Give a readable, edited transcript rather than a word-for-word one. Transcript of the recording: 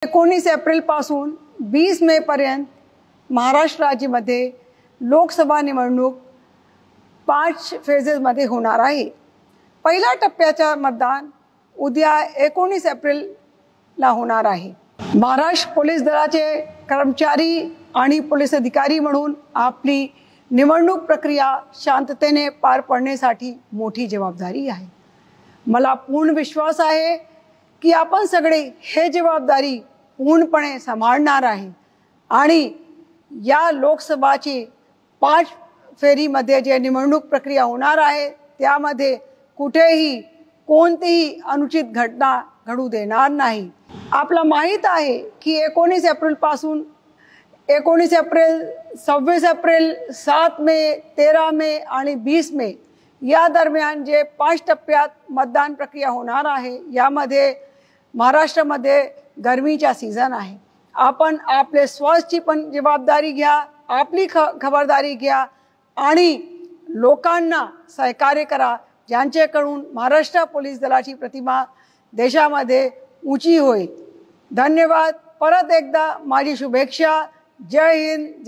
19 April पासून 20 मे पर्यंत महाराष्ट्र राज्यामध्ये लोकसभा निवडणूक 5 फेजेसमध्ये होणार आहे। पहिल्या टप्प्याचे मतदान उद्या 19 एप्रिलला होणार आहे। महाराष्ट्र पोलीस दलाचे कर्मचारी आणि पोलीस अधिकारी म्हणून आपली निवडणूक प्रक्रिया शांततेने पार पाडण्यासाठी मोठी जबाबदारी आहे। मला पूर्ण विश्वास आहे की आपण सगळे हे जबाबदारी पूर्णपणे सांभाळणार आहे आणि या लोकसभाची 5 फेरीमध्ये जे निवडणूक प्रक्रिया होणार आहे त्यामध्ये कुठेही कोणतीही अनुचित घटना घडू देणार नाही। आपला माहित आहे की 19 एप्रिल पासून 19 एप्रिल 26 एप्रिल 7 मे 13 मे आणि 20 मे या दरम्यान जे 5 टप्प्यात मतदान प्रक्रिया होणार आहे यामध्ये महाराष्ट्रामध्ये गरमीचा सीजन आहे। आपण आपले स्वास्थ्याची पण जबाबदारी घ्या, आपली खबरदारी घ्या आणि लोकांना सहकार्य करा ज्यांच्याकडून महाराष्ट्र पोलीस दलाची प्रतिमा देशामध्ये उंची होईल। धन्यवाद। परत एकदा माझी शुभेच्छा। जय हिंद।